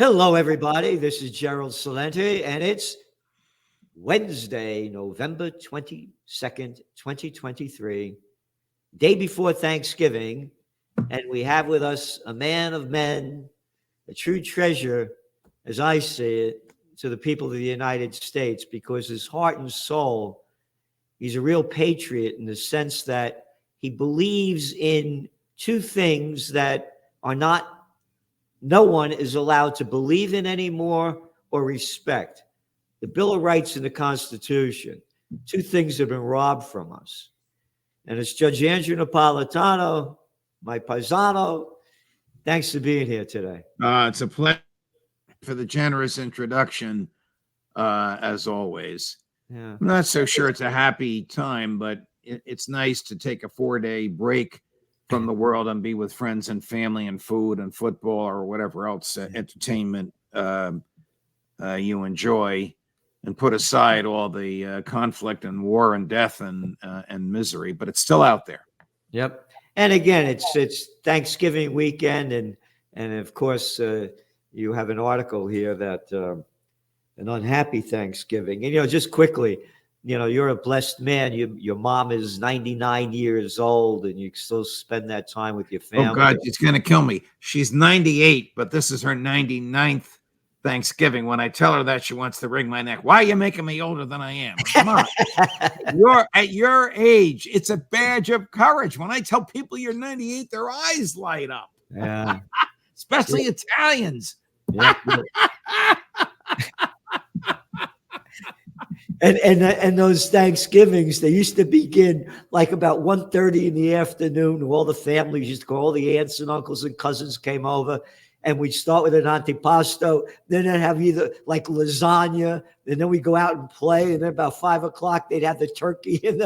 Hello, everybody. This is Gerald Salenti, and it's Wednesday, November 22nd, 2023, day before Thanksgiving. And we have with us a man of men, a true treasure, as I see it, to the people of the United States, because his heart and soul, he's a real patriot in the sense that he believes in two things that are not no one is allowed to believe in anymore or respect: the Bill of Rights and the Constitution. Two things have been robbed from us. And it's Judge Andrew Napolitano, my paisano. Thanks for being here today. It's a pleasure for the generous introduction, as always. Yeah. I'm not so sure it's a happy time, but it's nice to take a 4-day break from the world and be with friends and family and food and football or whatever else entertainment you enjoy, and put aside all the conflict and war and death and misery, but it's still out there. Yep. And again, it's Thanksgiving weekend, and of course you have an article here that an unhappy Thanksgiving. And just quickly, you're a blessed man. Your mom is 99 years old, and you still spend that time with your family. Oh God, it's gonna kill me. She's 98, but this is her 99th Thanksgiving. When I tell her that, she wants to wring my neck. Why are you making me older than I am? Come on. You're at your age. It's a badge of courage. When I tell people you're 98, their eyes light up. Yeah. Especially Italians. Yeah. And those Thanksgivings, they used to begin like about 1:30 in the afternoon. All the families used to go, all the aunts and uncles and cousins came over, and we'd start with an antipasto. Then they'd have either like lasagna, and then we'd go out and play. And then about 5 o'clock, they'd have the turkey and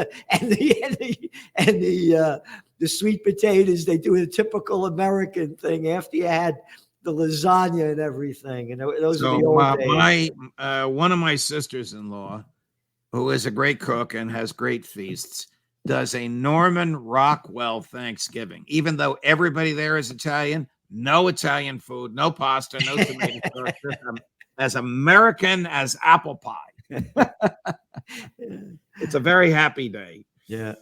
the sweet potatoes. They do a typical American thing after you had the lasagna and everything. And those are the old days. One of my sisters-in-law, who is a great cook and has great feasts, does a Norman Rockwell Thanksgiving. Even though everybody there is Italian, no Italian food, no pasta, no tomato sauce, as American as apple pie. It's a very happy day. Yeah.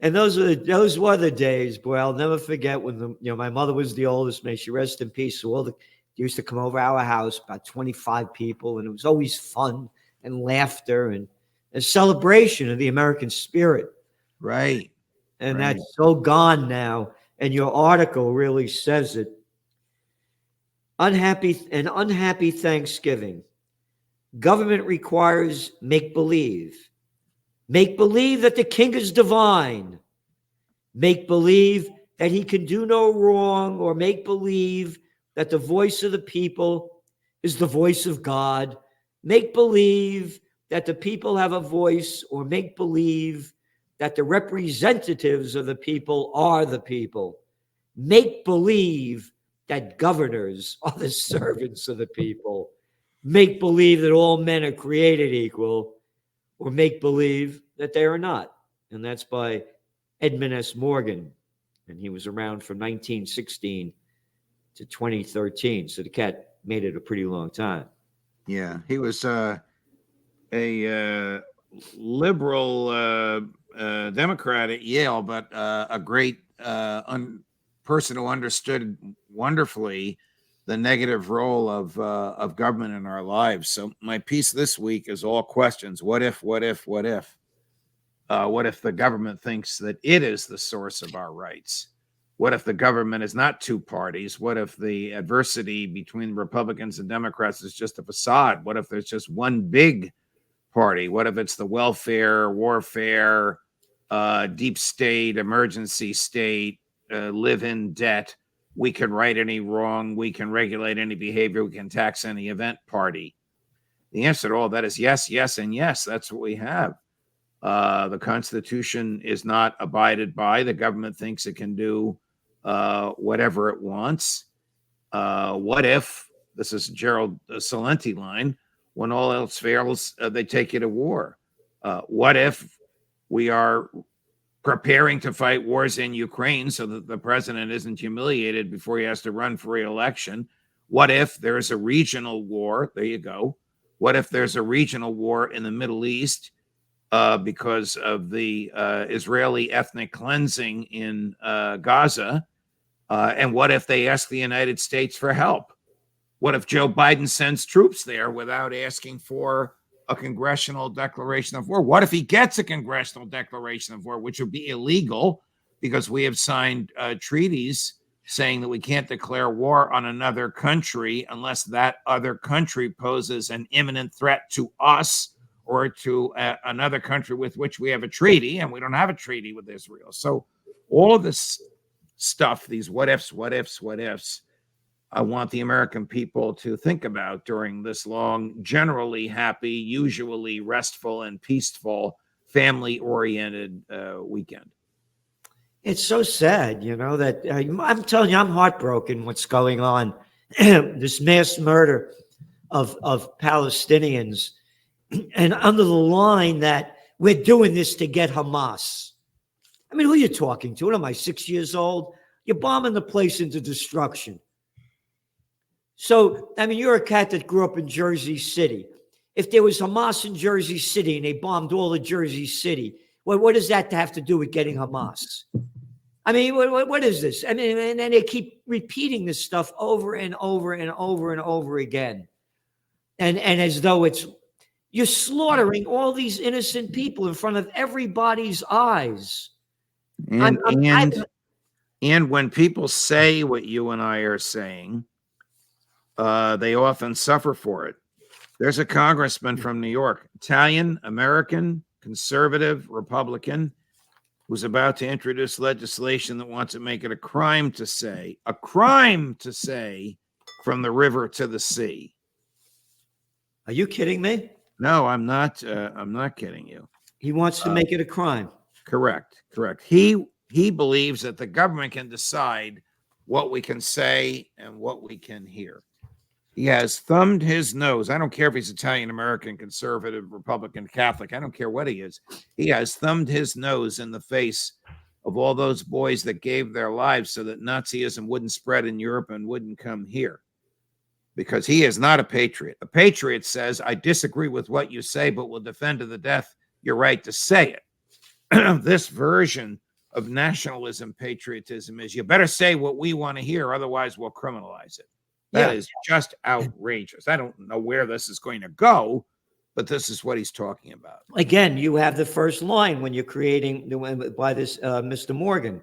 And those were the days, boy. I'll never forget when my mother was the oldest. May she rest in peace. So they used to come over our house, about 25 people, and it was always fun and laughter and a celebration of the American spirit. Right. And that's so gone now. And your article really says it. Unhappy Thanksgiving. Government requires make-believe. Make believe that the king is divine. Make believe that he can do no wrong, or make believe that the voice of the people is the voice of God. Make believe that the people have a voice, or make believe that the representatives of the people are the people. Make believe that governors are the servants of the people. Make believe that all men are created equal, or make believe that they are not. And that's by Edmund S. Morgan. And he was around from 1916 to 2013. So the cat made it a pretty long time. Yeah, he was a liberal Democrat at Yale, but a great person who understood wonderfully the negative role of government in our lives. So my piece this week is all questions. What if? What if the government thinks that it is the source of our rights? What if the government is not two parties? What if the adversity between Republicans and Democrats is just a facade? What if there's just one big party? What if it's the welfare, warfare, deep state, emergency state, live in debt? We can right any wrong. We can regulate any behavior. We can tax any event party. The answer to all that is yes, yes, and yes. That's what we have. The Constitution is not abided by. The government thinks it can do whatever it wants. What if, this is Gerald Salenti line, when all else fails, they take you to war? What if we are preparing to fight wars in Ukraine so that the president isn't humiliated before he has to run for re-election? What if there's a regional war? There you go. What if there's a regional war in the Middle East because of the Israeli ethnic cleansing in Gaza? And what if they ask the United States for help? What if Joe Biden sends troops there without asking for a congressional declaration of war? What if he gets a congressional declaration of war, which would be illegal because we have signed treaties saying that we can't declare war on another country unless that other country poses an imminent threat to us or to another country with which we have a treaty, and we don't have a treaty with Israel. So all of this stuff, these what ifs, I want the American people to think about during this long, generally happy, usually restful and peaceful, family-oriented weekend. It's so sad, that I'm telling you, I'm heartbroken what's going on. This mass murder of Palestinians, and under the line that we're doing this to get Hamas. I mean, who are you talking to? What am I, 6 years old? You're bombing the place into destruction. So, I mean, you're a cat that grew up in Jersey City. If there was Hamas in Jersey City and they bombed all of Jersey City, what does that have to do with getting Hamas? I mean, what is this? I mean, and then they keep repeating this stuff over and over and over and over again. And as though you're slaughtering all these innocent people in front of everybody's eyes. And when people say what you and I are saying, they often suffer for it. There's a congressman from New York, Italian, American, conservative, Republican, who's about to introduce legislation that wants to make it a crime to say from the river to the sea. Are you kidding me? No, I'm not. I'm not kidding you. He wants to make it a crime. Correct. He believes that the government can decide what we can say and what we can hear. He has thumbed his nose. I don't care if he's Italian, American, conservative, Republican, Catholic. I don't care what he is. He has thumbed his nose in the face of all those boys that gave their lives so that Nazism wouldn't spread in Europe and wouldn't come here. Because he is not a patriot. A patriot says, I disagree with what you say, but will defend to the death your right to say it. This version of nationalism, patriotism is, you better say what we want to hear, otherwise we'll criminalize it. That is just outrageous. I don't know where this is going to go, but this is what he's talking about. Again, you have the first line when you're creating by this Mr. Morgan.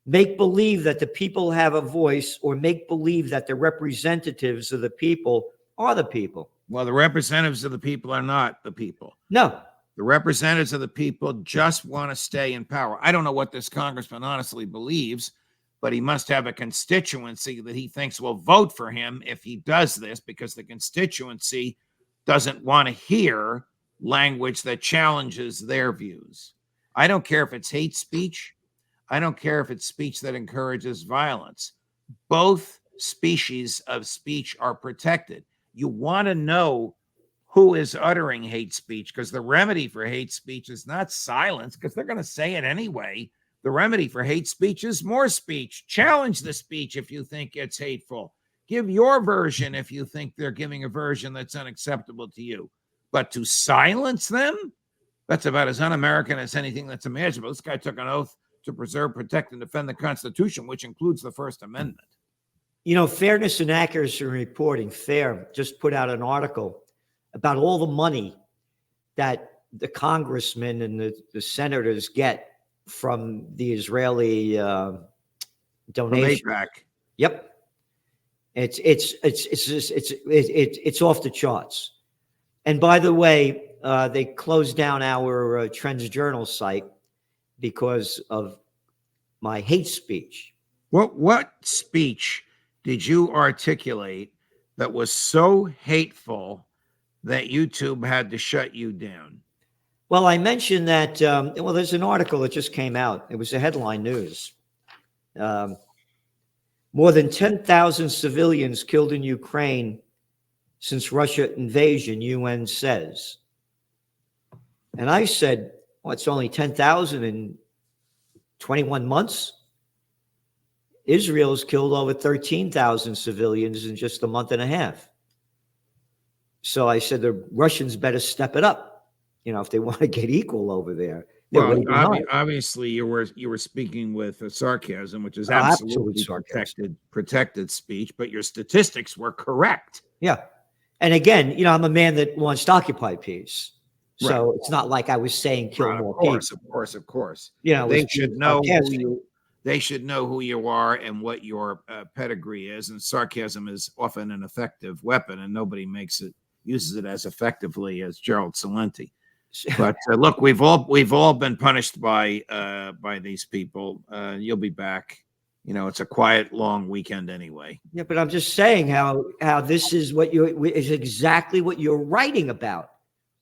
Make believe that the people have a voice, or make believe that the representatives of the people are the people. Well, the representatives of the people are not the people. No. The representatives of the people just want to stay in power. I don't know what this congressman honestly believes, but he must have a constituency that he thinks will vote for him if he does this, because the constituency doesn't want to hear language that challenges their views. I don't care if it's hate speech. I don't care if it's speech that encourages violence. Both species of speech are protected. You want to know who is uttering hate speech, because the remedy for hate speech is not silence, because they're going to say it anyway. The remedy for hate speech is more speech. Challenge the speech if you think it's hateful. Give your version if you think they're giving a version that's unacceptable to you. But to silence them, that's about as un-American as anything that's imaginable. This guy took an oath to preserve, protect, and defend the Constitution, which includes the First Amendment. Fairness and accuracy in reporting, FAIR, just put out an article about all the money that the congressmen and the senators get from the Israeli donation. Yep, it's off the charts. And by the way, they closed down our Trends Journal site because of my hate speech. What speech did you articulate that was so hateful that YouTube had to shut you down? Well, I mentioned that, there's an article that just came out. It was a headline news. More than 10,000 civilians killed in Ukraine since Russia invasion, UN says. And I said, well, it's only 10,000 in 21 months. Israel's killed over 13,000 civilians in just a month and a half. So I said the Russians better step it up, if they want to get equal over there. They're Well, way behind. obviously, you were speaking with sarcasm, which is Absolute absolutely sarcasm. protected speech. But your statistics were correct. Yeah. And again, I'm a man that wants to occupy peace. So Right. it's not like I was saying kill Right, more people. of course. It was They should being know sarcastic. they should know who you are and what your pedigree is. And sarcasm is often an effective weapon, and nobody uses it as effectively as Gerald Celente. But look, we've all been punished by these people. You'll be back. It's a quiet, long weekend anyway. Yeah, but I'm just saying how this is is exactly what you're writing about.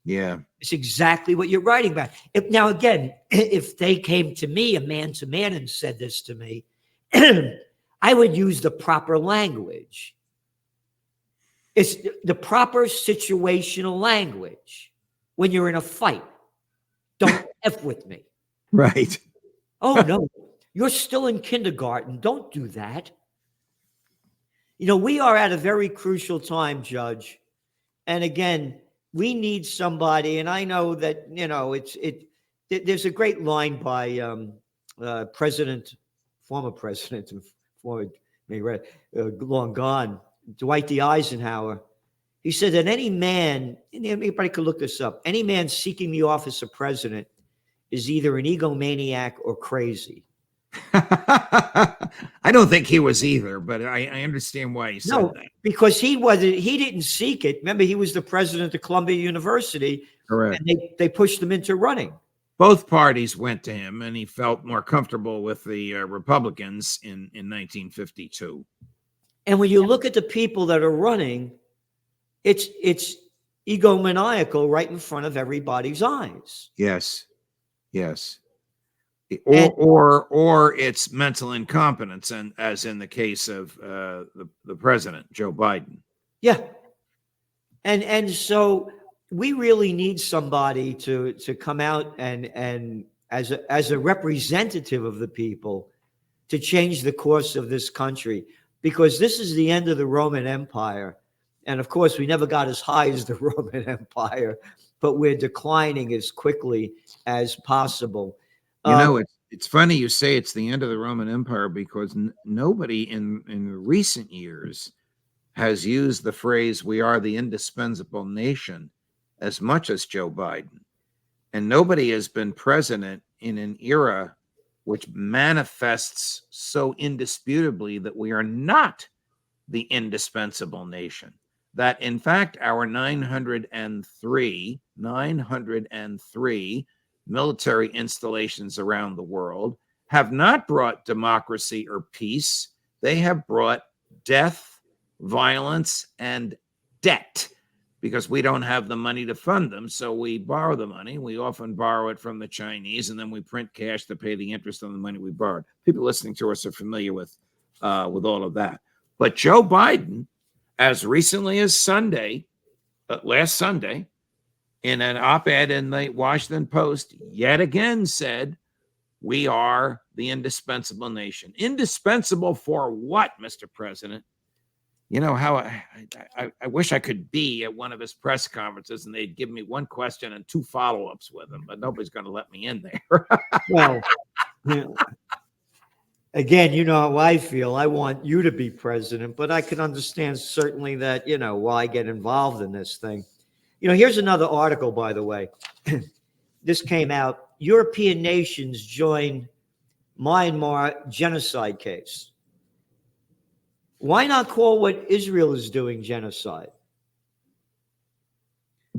Yeah. It's exactly what you're writing about. Now, again, if they came to me, a man to man, and said this to me, I would use the proper language. It's the proper situational language when you're in a fight. Don't F with me. Right. Oh, no, you're still in kindergarten. Don't do that. We are at a very crucial time, Judge. And again, we need somebody, and I know that there's a great line by former president, long gone, Dwight D. Eisenhower. He said that any man, and anybody could look this up, any man seeking the office of president is either an egomaniac or crazy. I don't think he was either, but I understand why he said that. Because he didn't seek it. Remember, he was the president of Columbia University. Correct. And they pushed him into running. Both parties went to him, and he felt more comfortable with the Republicans in 1952. And when you look at the people that are running, it's egomaniacal right in front of everybody's eyes. Yes. Or it's mental incompetence, and as in the case of the president, Joe Biden. Yeah. And so we really need somebody to come out and as a representative of the people to change the course of this country, because this is the end of the Roman Empire. And of course, we never got as high as the Roman Empire, but we're declining as quickly as possible. It's funny you say it's the end of the Roman Empire, because nobody in recent years has used the phrase "we are the indispensable nation" as much as Joe Biden. And nobody has been president in an era which manifests so indisputably that we are not the indispensable nation. That, in fact, our 903 military installations around the world have not brought democracy or peace. They have brought death, violence, and debt, because we don't have the money to fund them. So we borrow the money. We often borrow it from the Chinese, and then we print cash to pay the interest on the money we borrowed. People listening to us are familiar with all of that. But Joe Biden, as recently as last Sunday, in an op-ed in the Washington Post, yet again said, we are the indispensable nation. Indispensable for what, Mr. President? How I wish I could be at one of his press conferences and they'd give me one question and two follow-ups with him, but nobody's going to let me in there. Well, again, how I feel. I want you to be president, but I can understand certainly that, why get involved in this thing. Here's another article, by the way. This came out. European nations join Myanmar genocide case. Why not call what Israel is doing genocide?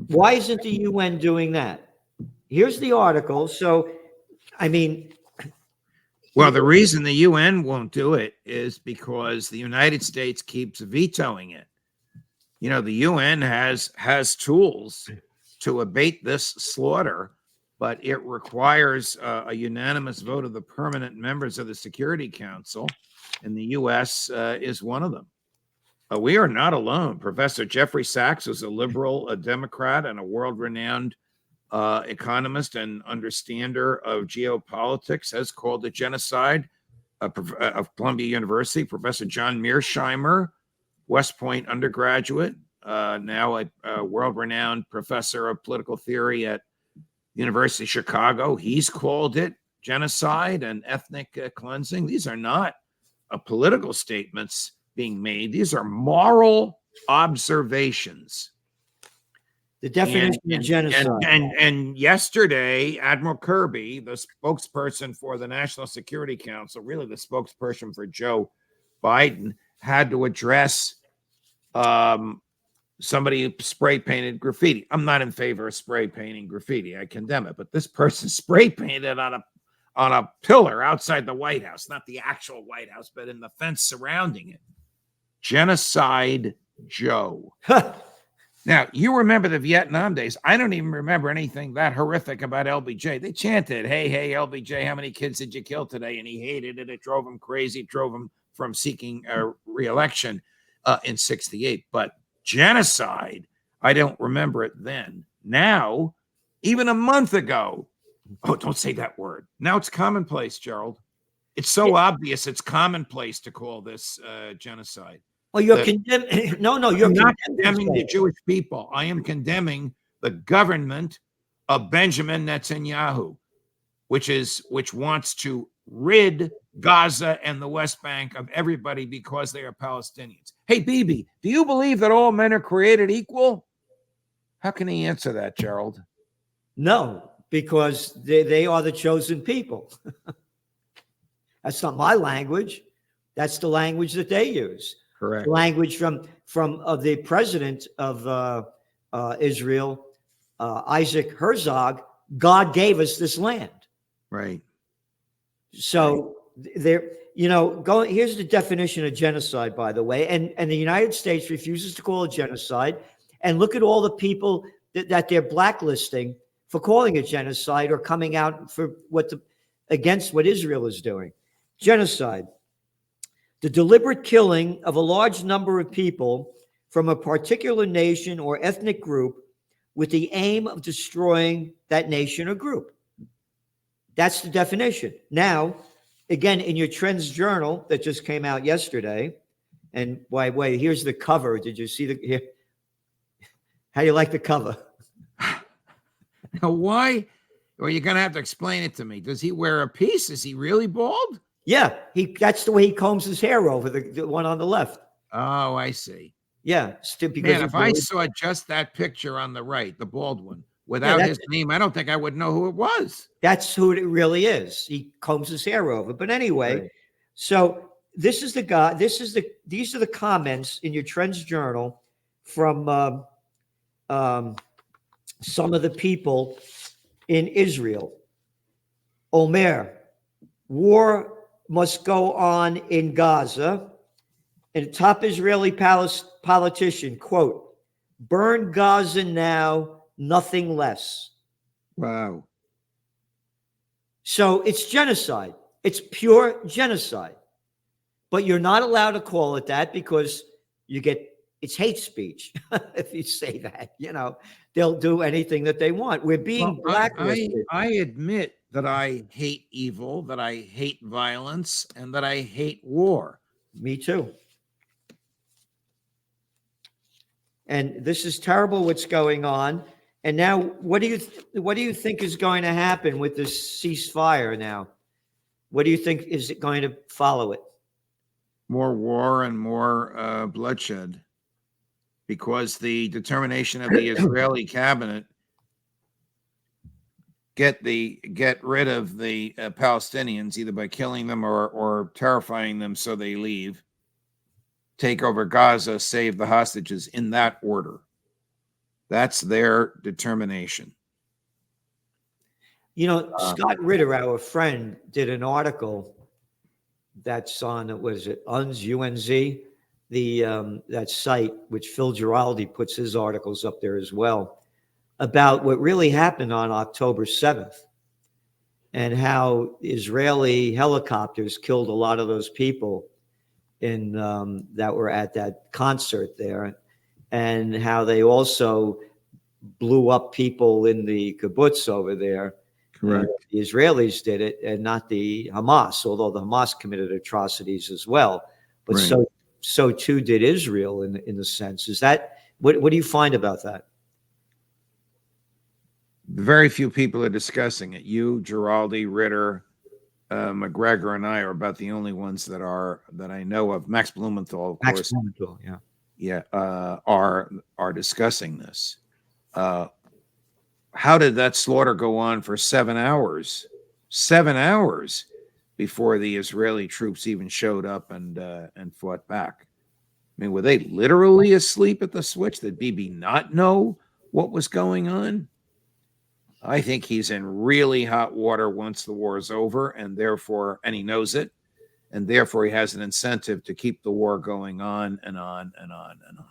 Why isn't the UN doing that? Here's the article. So, well, the reason the UN won't do it is because the United States keeps vetoing it. The UN has tools to abate this slaughter, but it requires a unanimous vote of the permanent members of the Security Council, and the U.S. Is one of them. We are not alone. Professor Jeffrey Sachs is a liberal, a Democrat, and a world-renowned economist and understander of geopolitics, has called it genocide. of Columbia University, Professor John Mearsheimer, West Point undergraduate, now a world-renowned professor of political theory at University of Chicago. He's called it genocide and ethnic cleansing. These are not political statements being made. These are moral observations. The definition of genocide. And yesterday, Admiral Kirby, the spokesperson for the National Security Council, really the spokesperson for Joe Biden, had to address somebody who spray painted graffiti. I'm not in favor of spray painting graffiti. I condemn it. But this person spray painted on a pillar outside the White House, not the actual White House, but in the fence surrounding it. Genocide Joe. Now, you remember the Vietnam days. I don't even remember anything that horrific about LBJ. They chanted, hey, hey, LBJ, how many kids did you kill today? And he hated it. It drove him crazy. It drove him from seeking a re-election in 68. But genocide, I don't remember it then. Now, even a month ago, oh, don't say that word. Now it's commonplace, Gerald. It's so obvious it's commonplace to call this genocide. Well, you're condemning. No, you're not condemning the Jewish people. I am condemning the government of Benjamin Netanyahu, which wants to rid Gaza and the West Bank of everybody because they are Palestinians. Hey, Bibi, do you believe that all men are created equal? How can he answer that, Gerald? No, because they are the chosen people. That's not my language. That's the language that they use. Correct. The language from the president of Israel, Isaac Herzog. God gave us this land. Right. So there, here's the definition of genocide, by the way. And the United States refuses to call it genocide. And look at all the people that they're blacklisting for calling it genocide or coming out for against what Israel is doing. Genocide. The deliberate killing of a large number of people from a particular nation or ethnic group with the aim of destroying that nation or group. That's the definition. Now, again, in your Trends Journal that just came out yesterday, and by the way, here's the cover. Did you see here? How do you like the cover? Now, why? Well, you're going to have to explain it to me. Does he wear a piece? Is he really bald? Yeah, that's the way he combs his hair over, the one on the left. Oh, I see. Yeah. Man, if I saw just that picture on the right, the bald one, without his name, I don't think I would know who it was. That's who it really is. He combs his hair over. But anyway, right. So this is the guy. These are the comments in your Trends Journal from some of the people in Israel. Omer, war must go on in Gaza. And top Israeli politician, quote, burn Gaza now, nothing less. Wow. So it's genocide. It's pure genocide. But you're not allowed to call it that because it's hate speech. If you say that, they'll do anything that they want. We're being blacklisted. I admit that I hate evil, that I hate violence, and that I hate war. Me too. And this is terrible what's going on. And now, what do you think is going to happen with this ceasefire now? What do you think is it going to follow it? More war and more bloodshed, because the determination of the Israeli cabinet get rid of the Palestinians either by killing them or terrifying them so they leave, take over Gaza, save the hostages, in that order. That's their determination. Scott Ritter, our friend, did an article that's on, UNZ, that site, which Phil Giraldi puts his articles up there as well, about what really happened on October 7th and how Israeli helicopters killed a lot of those people that were at that concert there, and how they also blew up people in the kibbutz over there. Correct. The Israelis did it, and not the Hamas, although the Hamas committed atrocities as well. But Right. so too did Israel in the sense. Is that what do you find about that? Very few people are discussing it. You, Giraldi, Ritter, McGregor, and I are about the only ones that I know of. Max Blumenthal, of Max course, Blumenthal, yeah. yeah, are discussing this. How did that slaughter go on for 7 hours? 7 hours before the Israeli troops even showed up and fought back. I mean, were they literally asleep at the switch? Did Bibi not know what was going on? I think he's in really hot water once the war is over, and he knows it, and therefore he has an incentive to keep the war going on and on and on and on.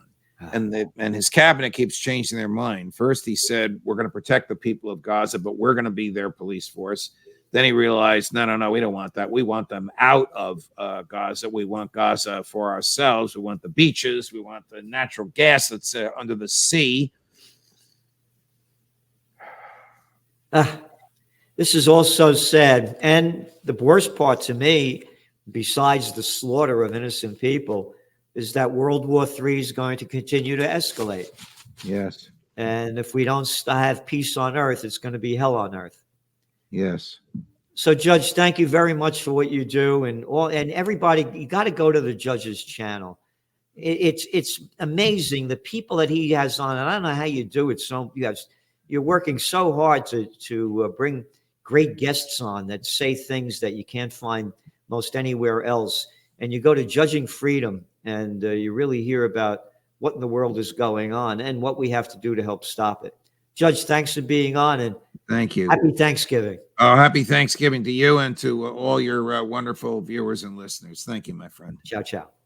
And his cabinet keeps changing their mind. First, he said, we're going to protect the people of Gaza, but we're going to be their police force. Then he realized, no, we don't want that. We want them out of Gaza. We want Gaza for ourselves. We want the beaches. We want the natural gas that's under the sea. This is all so sad. And the worst part to me, besides the slaughter of innocent people, is that World War III is going to continue to escalate. Yes. And if we don't have peace on earth, it's going to be hell on earth. Yes. So, Judge, thank you very much for what you do. And everybody, you got to go to the Judge's channel. It's amazing the people that he has on. And I don't know how you do it. So you're working so hard to bring great guests on that say things that you can't find most anywhere else. And you go to Judging Freedom, and you really hear about what in the world is going on and what we have to do to help stop it. Judge, thanks for being on, and thank you. Happy Thanksgiving. Oh, happy Thanksgiving to you and to all your wonderful viewers and listeners. Thank you, my friend. Ciao, ciao.